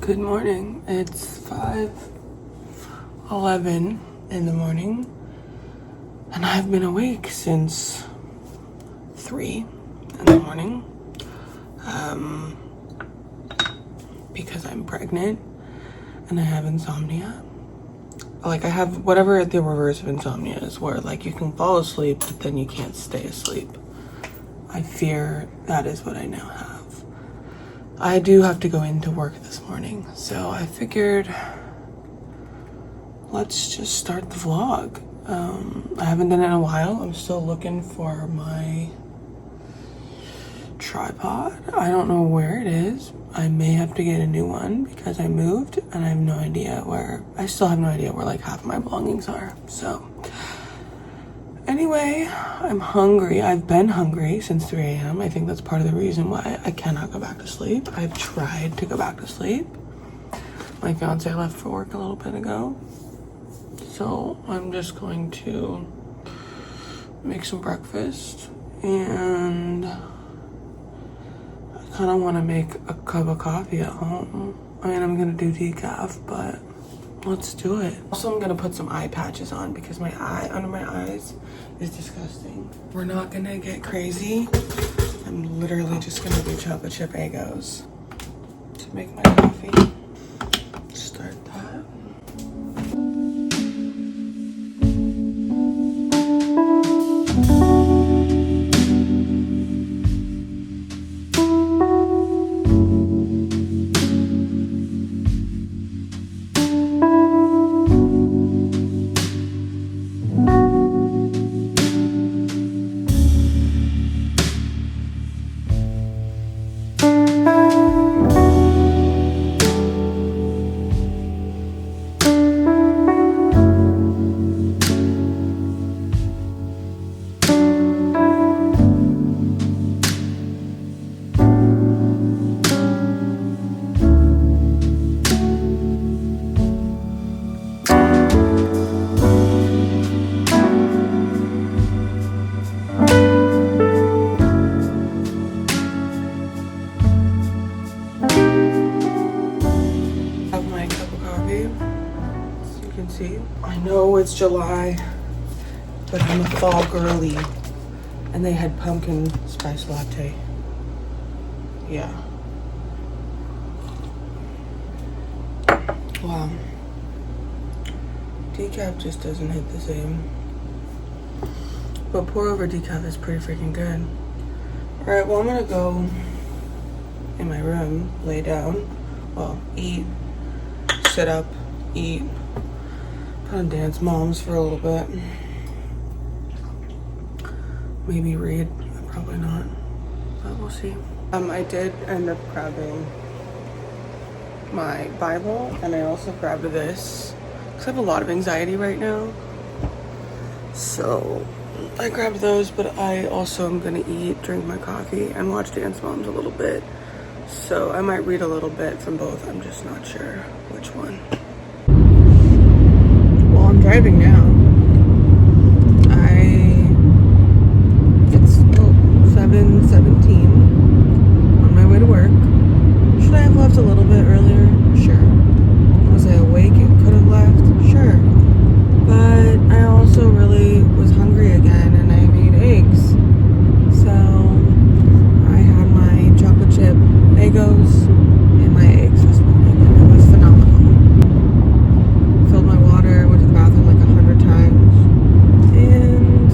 Good morning. It's 5:11 in the morning, and I've been awake since 3 in the morning because I'm pregnant and I have insomnia. Like, I have whatever the reverse of insomnia is, where like you can fall asleep but then you can't stay asleep. I fear that is what I now have. I do have to go into work this morning, so I figured let's just start the vlog. I haven't done it in a while. I'm still looking for my tripod. I don't know where it is. I may have to get a new one because I moved and I have no idea where. I still have no idea where like half of my belongings are. So anyway, I'm hungry. I've been hungry since 3 a.m. I think that's part of the reason why I cannot go back to sleep. I've tried to go back to sleep. My fiance left for work a little bit ago. So I'm just going to make some breakfast, and I kind of want to make a cup of coffee at home. I mean, I'm going to do decaf, but let's do it. Also, I'm going to put some eye patches on because my eye, under my eyes, is disgusting. We're not going to get crazy. I'm literally just going to do chocolate chip Eggos to make my coffee. Start that. I know it's July, but I'm a fall girly, and they had pumpkin spice latte. Yeah. Wow. Decaf just doesn't hit the same. But pour over decaf is pretty freaking good. Alright, well, I'm gonna go in my room, lay down, well, eat, sit up, eat, put on Dance Moms for a little bit. Maybe read, probably not, but we'll see. I did end up grabbing my Bible, and I also grabbed this because I have a lot of anxiety right now. So I grabbed those, but I also am gonna eat, drink my coffee, and watch Dance Moms a little bit. So I might read a little bit from both. I'm just not sure which one. I'm driving now. It's 7:17 on my way to work. Should I have left a little bit earlier? Sure. Was I awake and could have left? Sure. But I also really was hungry again, and I made eggs. So I had my chocolate chip Eggos and my eggs this morning, and it was phenomenal. Filled my water, went to the bathroom like 100 times, and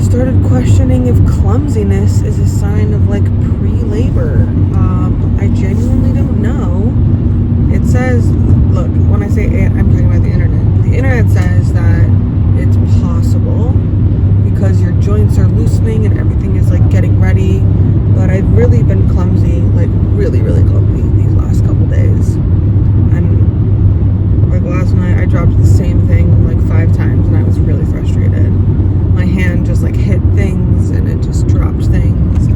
started questioning if clumsiness is a sign of like pre-labor. I genuinely don't know. It says, look, when I say it, I'm talking about the internet. The internet says that it's possible because your joints are loosening and everything is like getting ready, but I've really been clumsy, like really, really clumsy these last couple days. And like last night, I dropped the same thing like 5 times, and I was really frustrated. My hand just like hit things, and it just dropped things.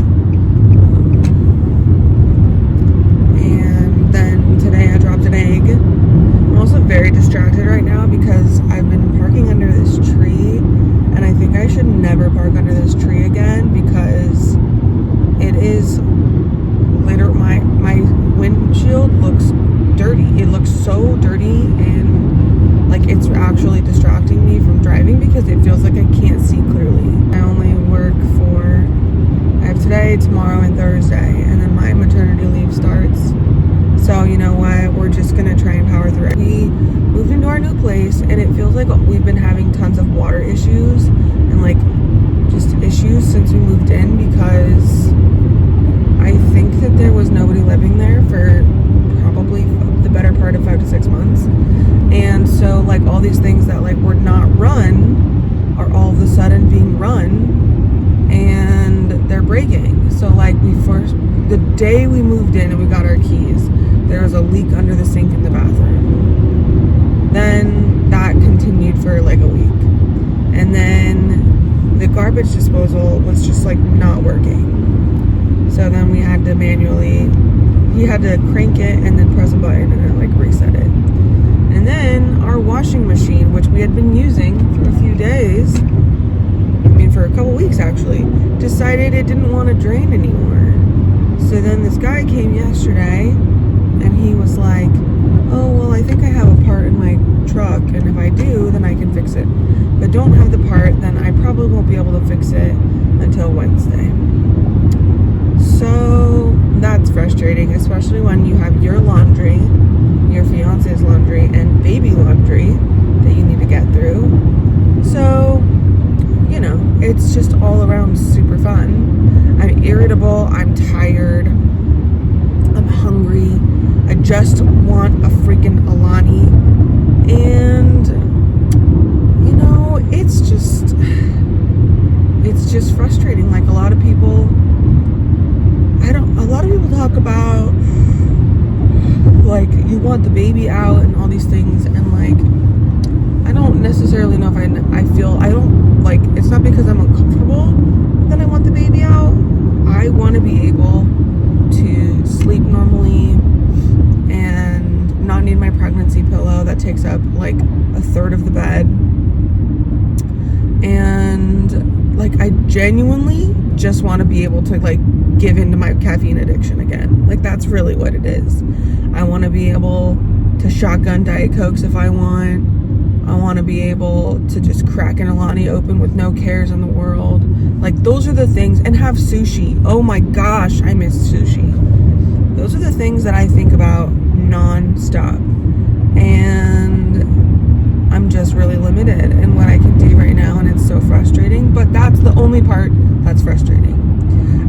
And then today I dropped an egg. I'm also very distracted right now because I've been parking under this tree, and I think I should never park under this tree again because it is literally my windshield it looks so dirty, and like it's actually distracting me from driving because it feels like I can't see clearly. I only work I have today, tomorrow, and Thursday, and then my maternity leave starts. So you know what, we're just gonna try and power through it. We moved into our new place, and it feels like we've been having tons of water issues and like just issues since we moved in, because I think that there was nobody living there for probably the better part of 5 to 6 months. And so like all these things that like were not run are all of a sudden being run, and they're breaking. So like the day we moved in and we got our keys, there was a leak under the sink in the bathroom. Then that continued for like a week. And then the garbage disposal was just like not working. So then we had to he had to crank it and then press a button and it like reset it. And then our washing machine, which we had been using for a few days, for a couple weeks actually, decided it didn't want to drain anymore. So then this guy came yesterday and he was like, oh, well, I think I have a part in my truck, and if I do, then I can fix it. If I don't have the part, then I probably won't be able to fix it until Wednesday. So that's frustrating, especially when you have your laundry, your fiance's laundry, and baby laundry that you need to get through. So, you know, it's just all around super fun. I'm irritable, I'm tired, I'm hungry, I just want a freaking Alani, and, you know, it's just frustrating. Like a lot of people talk about, like, you want the baby out and all these things, and like, I don't necessarily know if I don't, like, it's not because I'm uncomfortable that I want the baby out. I want to be able to sleep normally and not need my pregnancy pillow that takes up like a third of the bed. And like, I genuinely just want to be able to like give into my caffeine addiction again. Like, that's really what it is. I want to be able to shotgun Diet Cokes if I want. I want to be able to just crack an Alani open with no cares in the world. Like, those are the things. And have sushi. Oh my gosh, I miss sushi. Those are the things that I think about non-stop. And I'm just really limited in what I can do right now, and it's so frustrating. But that's the only part that's frustrating.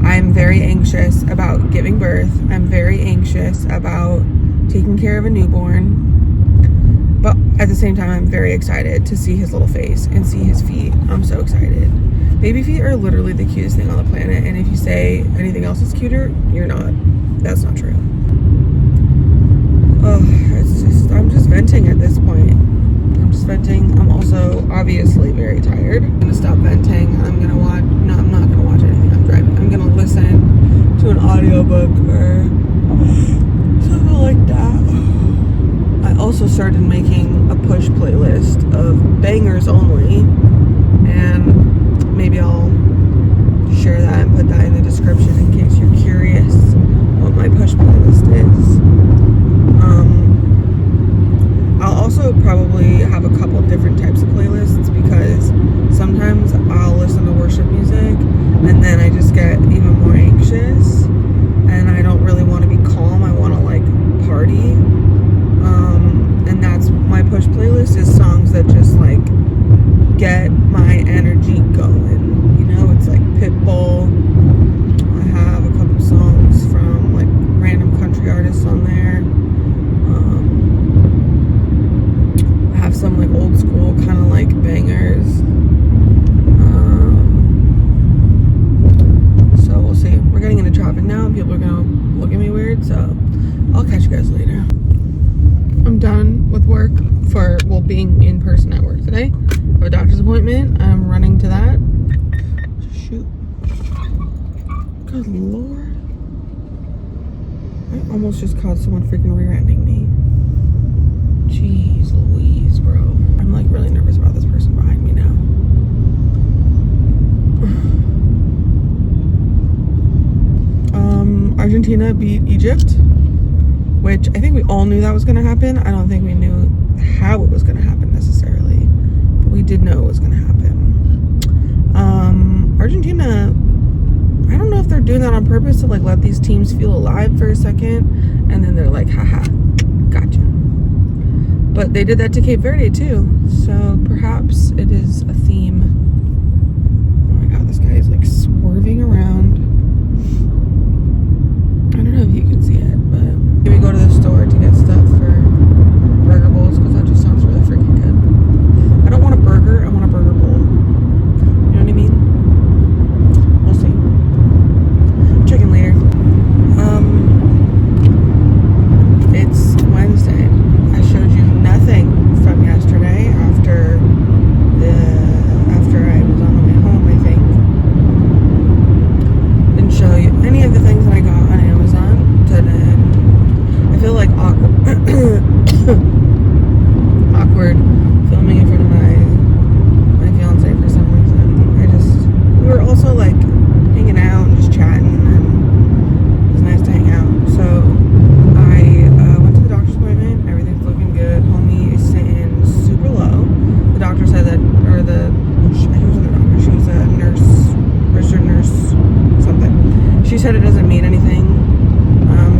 I'm very anxious about giving birth. I'm very anxious about taking care of a newborn. But at the same time, I'm very excited to see his little face and see his feet. I'm so excited. Baby feet are literally the cutest thing on the planet. And if you say anything else is cuter, you're not. That's not true. Oh, I'm just venting at this point. I'm just venting. I'm also obviously very tired. I'm gonna stop venting. I'm not gonna watch anything. I'm driving. I'm gonna listen to an audiobook or something like that. I also started making a push playlist of bangers only, and maybe I'll share that and put that in the description in case you're curious what my push playlist is. I'll also probably have a couple different types of playlists, because sometimes I'll listen to worship music and then I just get even more anxious and I don't really want to be calm. I want to like party. And that's my push playlist, is songs that just like get my energy going. You know, it's like Pitbull. I have a couple songs from like random country artists on there. I have some like old school kind of like bangers. So we'll see. We're getting into traffic now and people are gonna look at me weird, so I'll catch you guys later. I'm done with work for, well, being in person at work today. I have a doctor's appointment. I'm running to that. Shoot. Good Lord. I almost just caught someone freaking rear-ending me. Jeez Louise, bro. I'm like really nervous about this person behind me now. Argentina beat Egypt. which I think we all knew that was going to happen. I don't think we knew how it was going to happen necessarily, but we did know it was going to happen. Argentina, I don't know if they're doing that on purpose to like let these teams feel alive for a second, and then they're like, haha, gotcha. But they did that to Cape Verde too, so perhaps it is a theme. Oh my god, this guy is like swerving around. I don't know if you can see it, but maybe go to the store to get stuff for burger bowls, because that just sounds really freaking good. I don't want a burger, I want a burger bowl. You know what I mean? We'll see. Checking later. It's Wednesday. I showed you nothing from yesterday after I was on the way home, I think. Didn't show you any of the things that I got on Amazon today. I feel like awkward filming in front of my fiance for some reason. We were also like hanging out and just chatting, and it was nice to hang out. So I went to the doctor's appointment. Everything's looking good. Homie is sitting super low. The doctor said that, she wasn't a doctor, she was a nurse, registered nurse, something. She said it doesn't mean anything,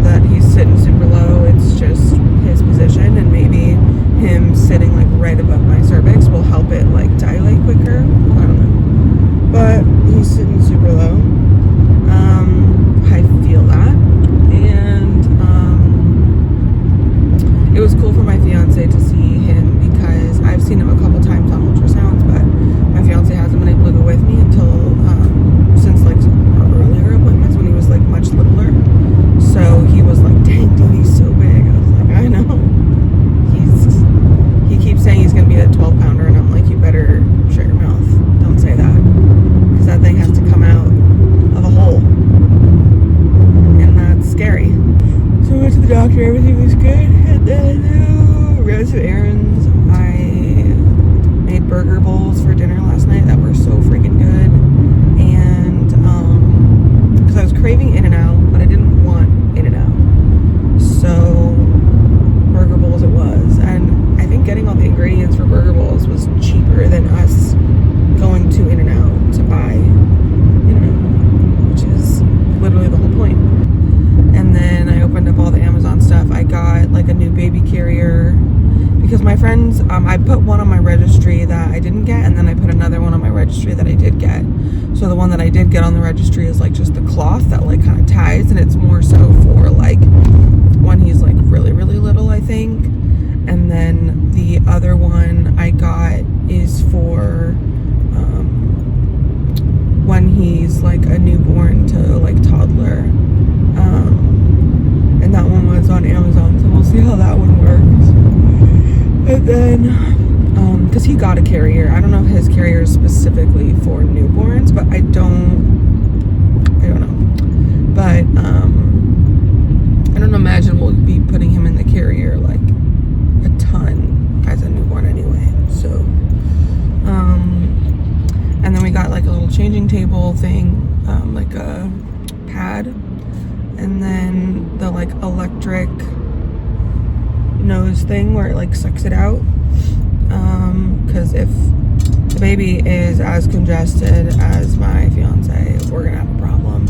that he's sitting super low. It's just his position, and maybe him sitting like right above my cervix will help it like dilate quicker. I don't know. But he's sitting super low. I feel that. And it was cool for my fiance to see him, because I've seen him a couple times on ultrasounds, but my fiance hasn't been able to go with me until since like our earlier appointments when he was like much littler. So he was like, dang dude, he's so big. I was like, I know. He keeps saying he's gonna be a 12-pounder, and I'm like, you better shut your mouth. Don't say that. Because that thing has to come out of a hole. And that's scary. So I went to the doctor, everything was good. And then ran some errands. I made burger bowls for dinner last night that were so freaking good. And because I was craving In-N-Out, but I didn't want In-N-Out. So burger bowls it was. And I think getting all the ingredients for burger bowls was cheaper than us going to In-N-Out to buy In-N-Out, which is literally the whole point. And then I opened up all the Amazon stuff. I got like a new baby carrier, because my friends, I put one on my registry that I didn't get, and then I put another one on my registry that I did get. So the one that I did get on the registry is like just the cloth that like kind of ties, and it's more so for like when he's like really, really little, I think. And then the other one I got is for when he's like a newborn to like toddler. And that one was on Amazon, so we'll see how that one works. And then, because he got a carrier. I don't know if his carrier is specifically for newborns, but I don't know. But I don't imagine we'll be putting him in the carrier like a ton as a newborn anyway. So, and then we got like a little changing table thing, like a pad, and then the like electric nose thing where it like sucks it out, because if the baby is as congested as my fiance, we're gonna have a problem.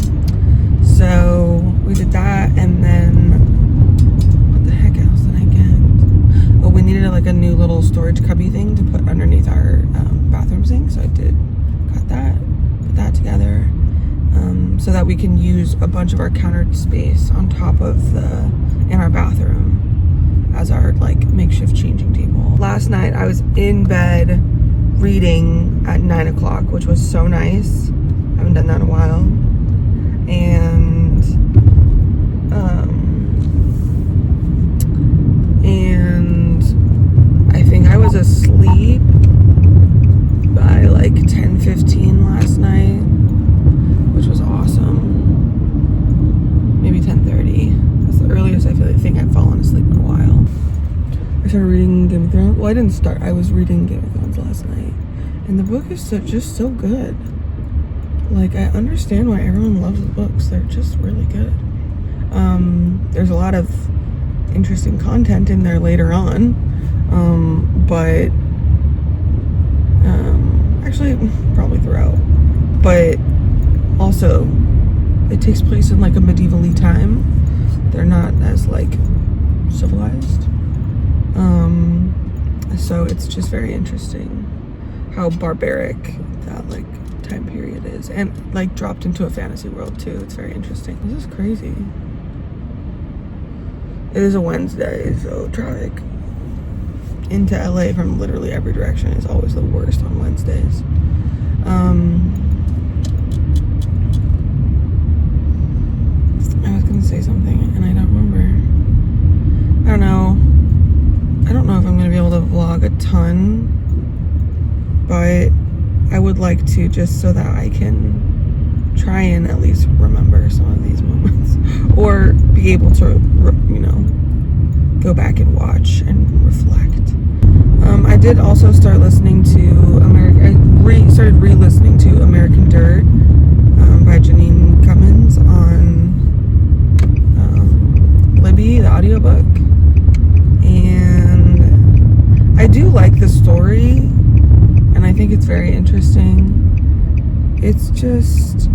So we did that, and then what the heck else did I get? Oh, we needed like a new little storage cubby thing to put underneath our bathroom sink, so I got that, put that together, so that we can use a bunch of our counter space on top of in our bathroom as our like makeshift changing table. Last night I was in bed reading at 9 o'clock, which was so nice. I haven't done that in a while. And I think I was asleep by like 10:15 last night, which was awesome. Maybe 10:30. That's the earliest I think I've fallen asleep in a while. I started reading Game of Thrones. Well, I didn't start. I was reading Game of Thrones last night, and the book is just so good. Like, I understand why everyone loves the books. They're just really good. There's a lot of interesting content in there later on. But actually probably throughout, but also it takes place in like a medieval-y time. They're not as like civilized. So it's just very interesting how barbaric that like time period is, and like dropped into a fantasy world too. It's very interesting. This is crazy. It is a Wednesday, so traffic into LA from literally every direction is always the worst on Wednesdays. I was gonna say something and I don't remember. I don't know if I'm gonna be able to vlog a ton, but I would like to, just so that I can try and at least remember some of these moments, or be able to, go back and watch and reflect. I did also start listening to started re-listening to American Dirt by Janine Cummins on Libby, the audiobook. And I do like the story, and I think it's very interesting. It's just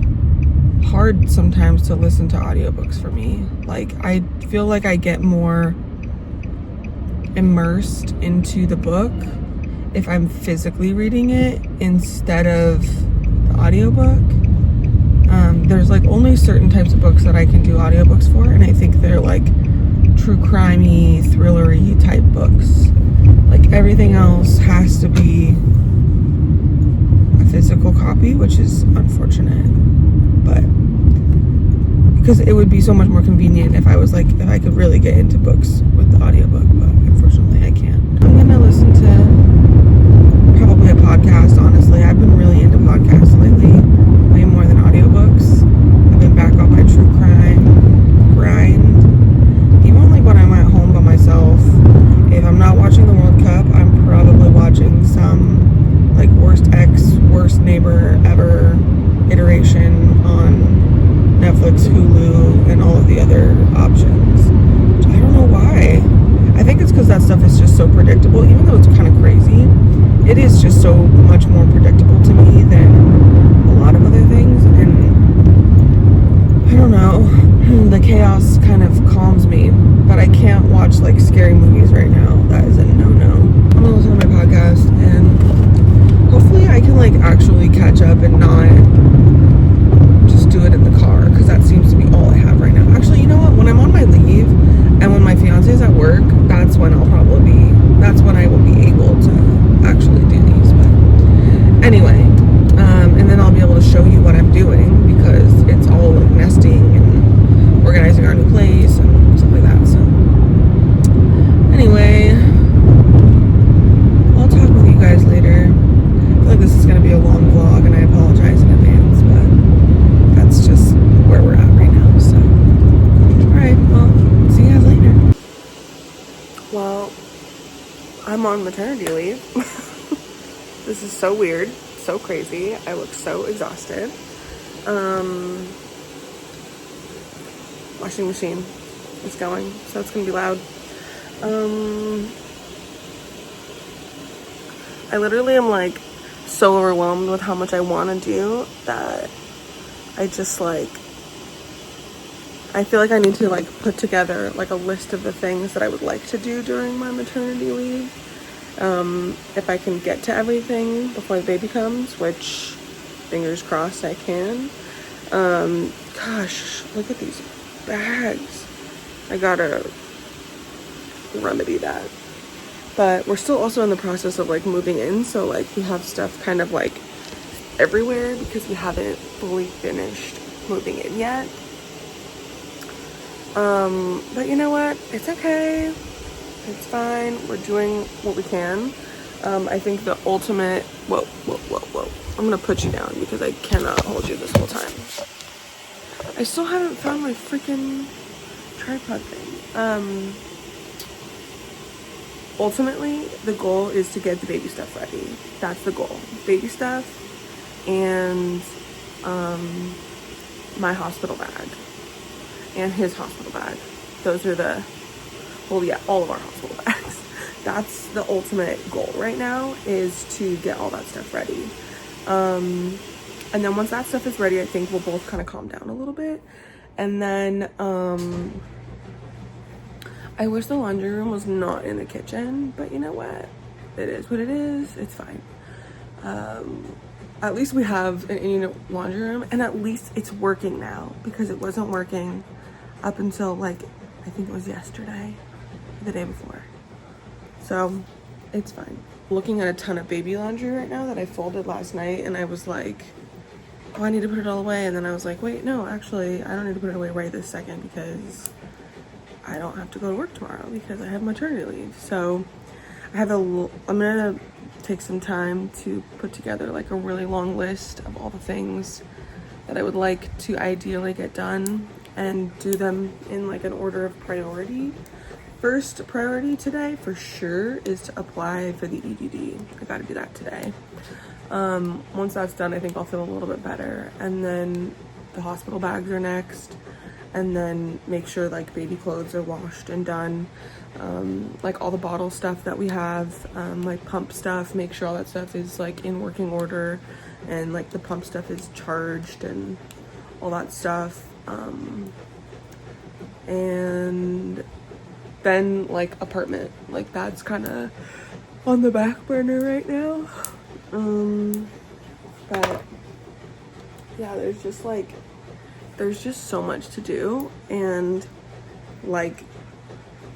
hard sometimes to listen to audiobooks for me. Like, I feel like I get more immersed into the book if I'm physically reading it instead of the audiobook. There's like only certain types of books that I can do audiobooks for, and I think they're like true crimey, thrillery type books. Like everything else has to be a physical copy, which is unfortunate, but because it would be so much more convenient if I could really get into books with the audiobook, but unfortunately I can't. I'm gonna listen to probably a podcast, honestly. I've been really into podcasts lately, way more than audiobooks. I've been back on my true crime grind. Even like when I'm at home by myself, if I'm not watching the World Cup, I'm probably watching some like worst ex, worst neighbor ever iteration on Netflix, Hulu, and all of the other options. I don't know why. I think it's because that stuff is just so predictable, even though it's kind of crazy. It is just so much more predictable to me than a lot of other things, and I don't know, the chaos kind of calms me, but I can't watch like scary movies right now. That is a no-no. I'm gonna listen to my podcast, and hopefully I can like actually catch up and not just do it in the car, because that seems to be all I have right now. Actually, you know what? When I'm on my leave and when my fiance is at work, that's when I will be able to actually do these. But anyway, and then I'll be able to show you what I'm doing, because it's all like nesting and organizing our new place and stuff like that. So anyway, I'll talk with you guys later. I feel like this is going to be a long vlog, and I apologize in advance, but that's just where we're at right now. So alright, well, see you guys later. Well, I'm on maternity leave. This is so weird, so crazy. I look so exhausted. Washing machine is going, so it's gonna be loud. I literally am like so overwhelmed with how much I want to do that I just like, I feel like I need to like put together like a list of the things that I would like to do during my maternity leave. If I can get to everything before the baby comes, which fingers crossed I can. Gosh, look at these bags. I gotta remedy that. But we're still also in the process of like moving in, so like we have stuff kind of like everywhere because we haven't fully finished moving in yet. But you know what? It's okay. It's fine. We're doing what we can. I think the ultimate... Whoa. I'm gonna put you down because I cannot hold you this whole time. I still haven't found my freaking tripod thing. Ultimately, the goal is to get the baby stuff ready. That's the goal. Baby stuff and my hospital bag and his hospital bag. Those are the well, yeah, all of our hospital bags. That's the ultimate goal right now, is to get all that stuff ready. And then once that stuff is ready, I think we'll both kind of calm down a little bit. And then I wish the laundry room was not in the kitchen, but you know what? It is what it is. It's fine. At least we have an in-unit laundry room, and at least it's working now, because it wasn't working up until like, I think it was yesterday, the day before. So it's fine. Looking at a ton of baby laundry right now that I folded last night, and I was like, oh, I need to put it all away. And then I was like, wait, no, actually, I don't need to put it away right this second, because I don't have to go to work tomorrow because I have maternity leave. So I have I'm gonna take some time to put together like a really long list of all the things that I would like to ideally get done, and do them in like an order of priority. First priority today for sure is to apply for the EDD. I gotta do that today. Once that's done, I think I'll feel a little bit better. And then the hospital bags are next. And then make sure like baby clothes are washed and done. Like all the bottle stuff that we have, like pump stuff, make sure all that stuff is like in working order, and like the pump stuff is charged and all that stuff. And then like apartment, like that's kind of on the back burner right now. But yeah, there's just so much to do, and like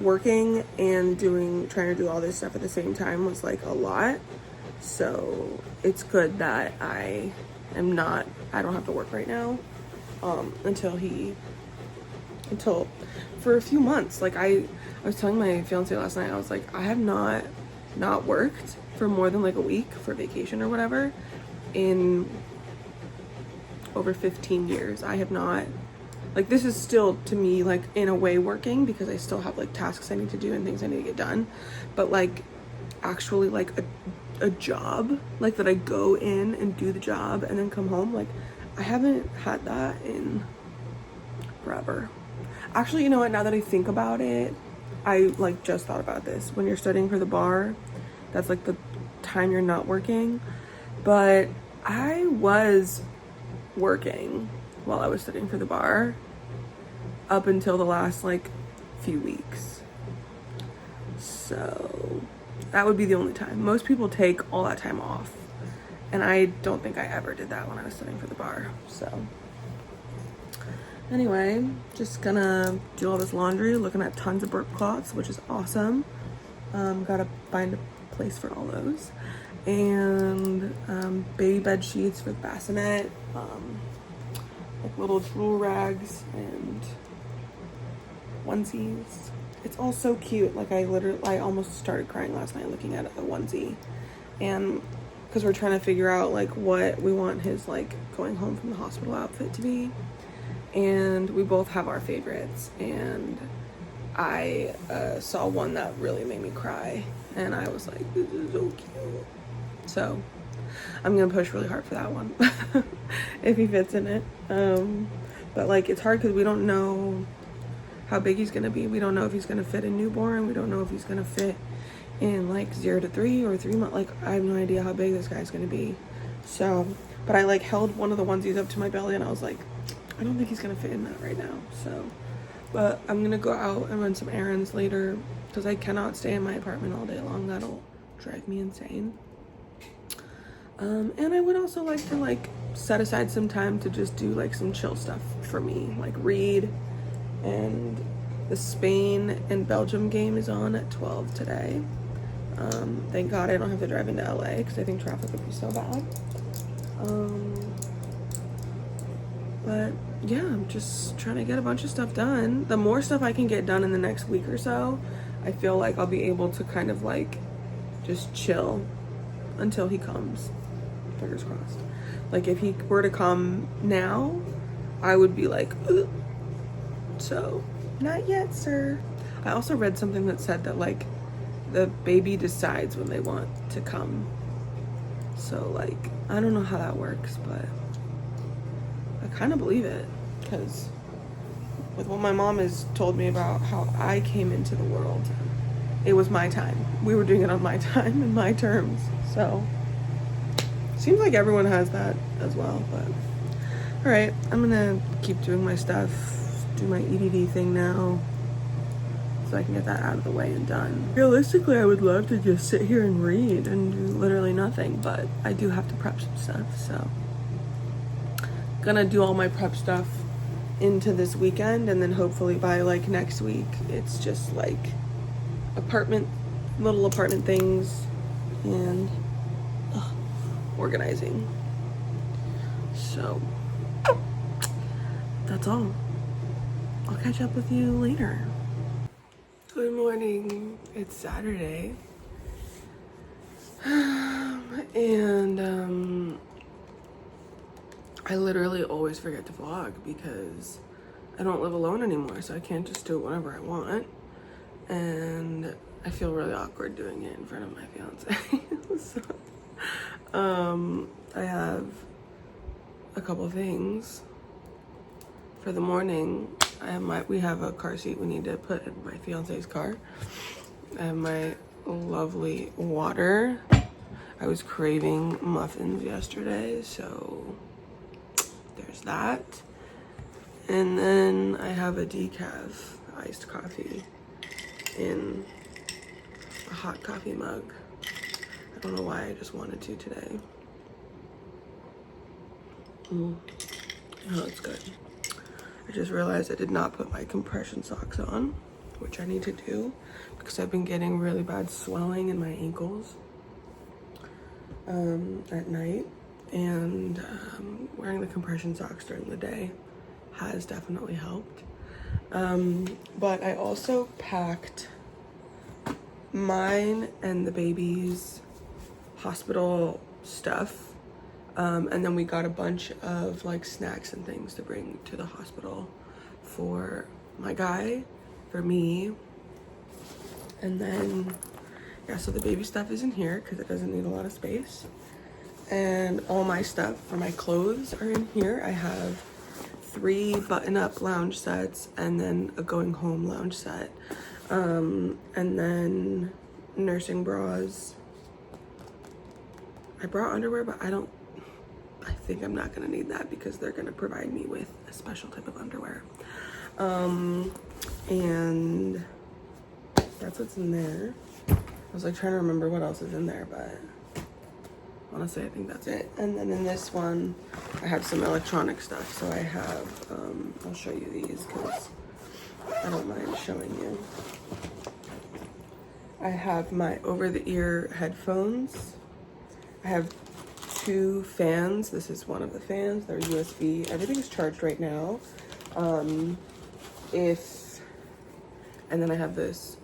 working and trying to do all this stuff at the same time was like a lot. So it's good that I don't have to work right now, until for a few months. Like I was telling my fiance last night, I was like, I have not worked for more than like a week for vacation or whatever in over 15 years. I have not, like, this is still to me like in a way working, because I still have like tasks I need to do and things I need to get done, but like actually like a job, like that I go in and do the job and then come home, like I haven't had that in forever. Actually, you know what, now that I think about it, I like just thought about this. When you're studying for the bar, that's like the time you're not working. But I was working while I was studying for the bar up until the last like few weeks. So that would be the only time. Most people take all that time off, and I don't think I ever did that when I was studying for the bar. So anyway, just gonna do all this laundry, looking at tons of burp cloths, which is awesome. Gotta find a place for all those. And baby bed sheets for the bassinet, like little drool rags and onesies. It's all so cute. Like I almost started crying last night looking at a onesie, and because we're trying to figure out like what we want his like going home from the hospital outfit to be. And we both have our favorites, and I saw one that really made me cry, and I was like, this is so cute. So I'm gonna push really hard for that one if he fits in it. But like it's hard because we don't know how big he's gonna be. We don't know if he's gonna fit in newborn. We don't know if he's gonna fit in like 0 to 3 or 3 months. Like I have no idea how big this guy's gonna be. So, but I like held one of the onesies up to my belly, and I was like, I don't think he's gonna fit in that right now. So, but I'm gonna go out and run some errands later, because I cannot stay in my apartment all day long. That'll drive me insane. And I would also like to like set aside some time to just do like some chill stuff for me, like read. And the Spain and Belgium game is on at 12 today. Thank God I don't have to drive into LA, because I think traffic would be so bad. But yeah, I'm just trying to get a bunch of stuff done. The more stuff I can get done in the next week or so, I feel like I'll be able to kind of like just chill until he comes. Fingers crossed. Like if he were to come now, I would be like, ugh. So not yet, sir. I also read something that said that like the baby decides when they want to come. So like, I don't know how that works, but I kind of believe it, because with what my mom has told me about how I came into the world. It was my time. We were doing it on my time and my terms. So seems like everyone has that as well, but all right, I'm gonna keep doing my stuff, do my EDD thing now so I can get that out of the way and done. Realistically, I would love to just sit here and read and do literally nothing, but I do have to prep some stuff, so gonna do all my prep stuff into this weekend, and then hopefully by like next week it's just like little apartment things and organizing. So that's all. I'll catch up with you later. Good morning. It's Saturday. And I literally always forget to vlog because I don't live alone anymore, so I can't just do it whenever I want. And I feel really awkward doing it in front of my fiance. So, I have a couple things for the morning. We have a car seat we need to put in my fiance's car. I have my lovely water. I was craving muffins yesterday, so there's that. And then I have a decaf iced coffee in a hot coffee mug. I don't know why, I just wanted to today. Oh, it's good. I just realized I did not put my compression socks on, which I need to do because I've been getting really bad swelling in my ankles at night, and wearing the compression socks during the day has definitely helped. But I also packed mine and the baby's hospital stuff. And then we got a bunch of like snacks and things to bring to the hospital for my guy, for me. And then, yeah, so the baby stuff is in here because it doesn't need a lot of space. And all my stuff for my clothes are in here. I have 3 button-up lounge sets and then a going home lounge set. And then nursing bras. I brought underwear, but I think I'm not gonna need that because they're gonna provide me with a special type of underwear. And that's what's in there. I was like trying to remember what else is in there, but honestly, I think that's it. And then in this one, I have some electronic stuff. So I have, I'll show you these because I don't mind showing you. I have my over-the-ear headphones. I have 2 fans. This is one of the fans. They're USB. Everything's charged right now. And then I have this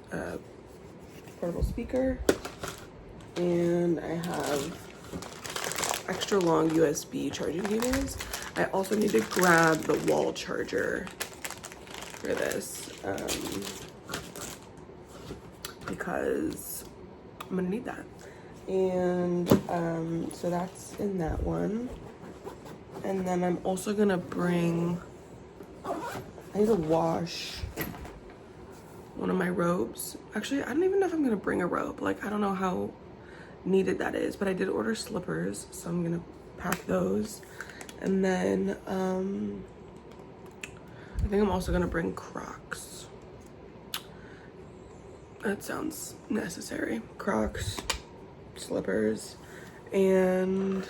portable speaker, and I have extra long USB charging cables. I also need to grab the wall charger for this because I'm gonna need that. And so that's in that one. And then I'm also gonna bring, I need to wash one of my robes. Actually, I don't even know if I'm gonna bring a robe. Like, I don't know how needed that is, but I did order slippers, so I'm gonna pack those. And then I think I'm also gonna bring Crocs. That sounds necessary. Crocs, slippers, and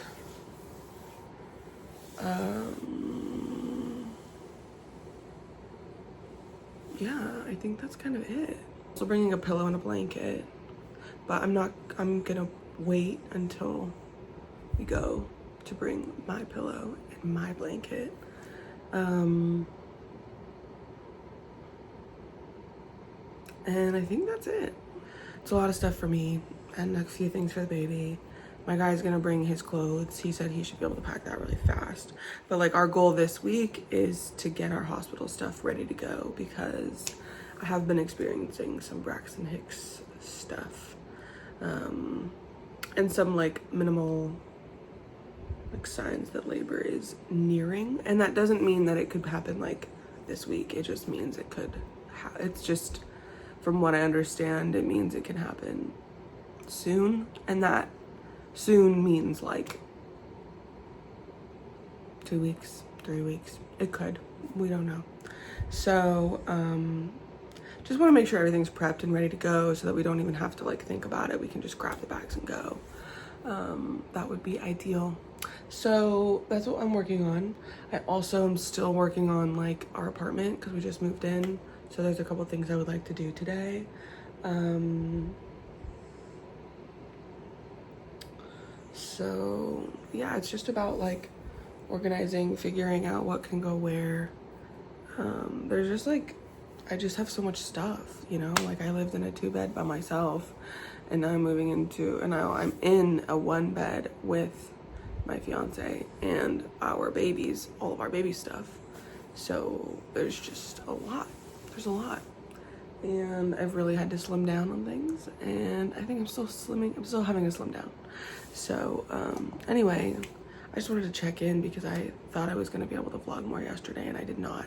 yeah, I think that's kind of it. Also bringing a pillow and a blanket, but I'm gonna wait until we go to bring my pillow and my blanket. And I think that's it. It's a lot of stuff for me and a few things for the baby. My guy's gonna bring his clothes. He said he should be able to pack that really fast. But like, our goal this week is to get our hospital stuff ready to go because I have been experiencing some Braxton Hicks stuff. And some like minimal like signs that labor is nearing. And that doesn't mean that it could happen like this week. It just means it could, it's just, from what I understand, it means it can happen soon. And that soon means like 2 weeks, 3 weeks. It could, we don't know. So, just want to make sure everything's prepped and ready to go so that we don't even have to like think about it. We can just grab the bags and go. That would be ideal. So that's what I'm working on. I also am still working on like our apartment because we just moved in. So there's a couple things I would like to do today. So yeah, it's just about like organizing, figuring out what can go where. There's just like, I just have so much stuff, you know, like I lived in a 2-bed by myself, and now I'm moving into, and now I'm in a 1-bed with my fiance and our babies, all of our baby stuff. So there's just a lot, there's a lot. And I've really had to slim down on things, and I think I'm still having to slim down. So anyway, I just wanted to check in because I thought I was gonna be able to vlog more yesterday and I did not.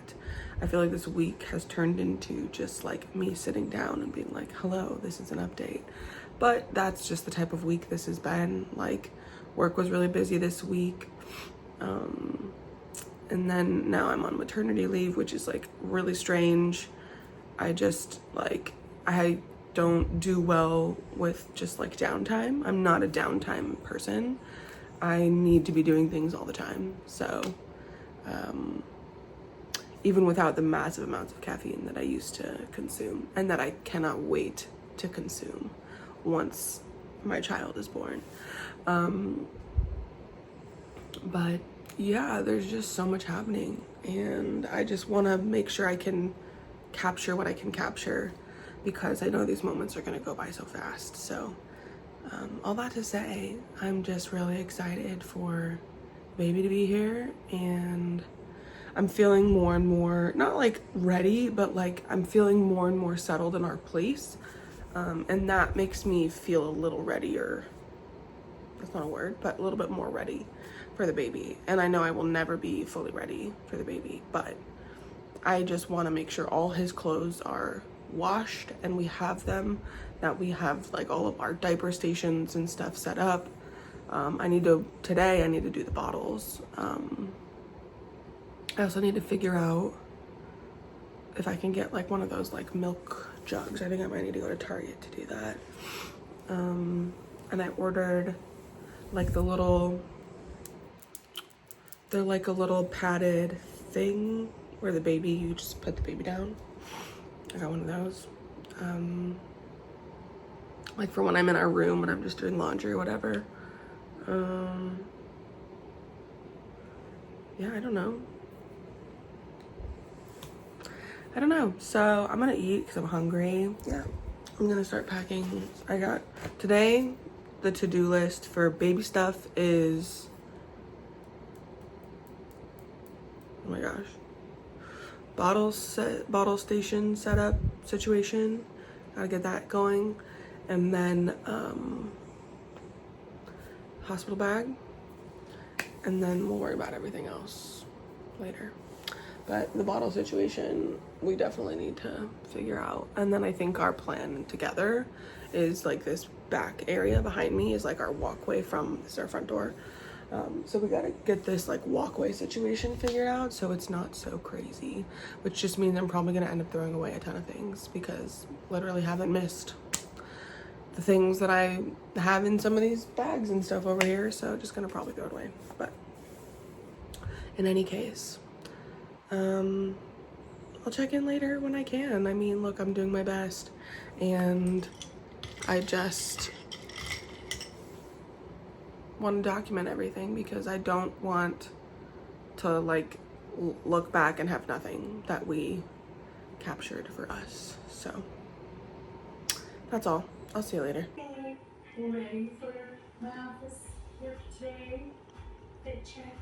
I feel like this week has turned into just like me sitting down and being like, hello, this is an update. But that's just the type of week this has been. Like, work was really busy this week. And then now I'm on maternity leave, which is like really strange. I just like, I don't do well with just like downtime. I'm not a downtime person. I need to be doing things all the time. So even without the massive amounts of caffeine that I used to consume and that I cannot wait to consume once my child is born. But yeah, there's just so much happening, and I just want to make sure I can capture what I can capture, because I know these moments are going to go by so fast. So all that to say, I'm just really excited for baby to be here, and I'm feeling more and more, not like ready, but like I'm feeling more and more settled in our place. And that makes me feel a little readier. That's not a word, but a little bit more ready for the baby. And I know I will never be fully ready for the baby, but I just want to make sure all his clothes are washed and we have them, that we have like all of our diaper stations and stuff set up. Today I need to do the bottles. I also need to figure out if I can get like one of those like milk jugs. I think I might need to go to Target to do that. And I ordered like they're like a little padded thing where you just put the baby down. I got one of those. Like for when I'm in our room and I'm just doing laundry or whatever. Yeah, I don't know. So I'm gonna eat because I'm hungry. Yeah, I'm gonna start packing. I got today, the to-do list for baby stuff is, oh my gosh, bottle station setup situation. Gotta get that going. And then hospital bag. And then we'll worry about everything else later. But the bottle situation, we definitely need to figure out. And then I think our plan together is like this back area behind me is like our walkway from, this is our front door. So we gotta get this like walkway situation figured out so it's not so crazy, which just means I'm probably gonna end up throwing away a ton of things because literally haven't missed the things that I have in some of these bags and stuff over here. So just gonna probably throw it away. But in any case, I'll check in later when I can. I mean, look, I'm doing my best, and I just want to document everything because I don't want to like look back and have nothing that we captured for us. So that's all. I'll see you later. Okay, ready for my office work today? Fit check.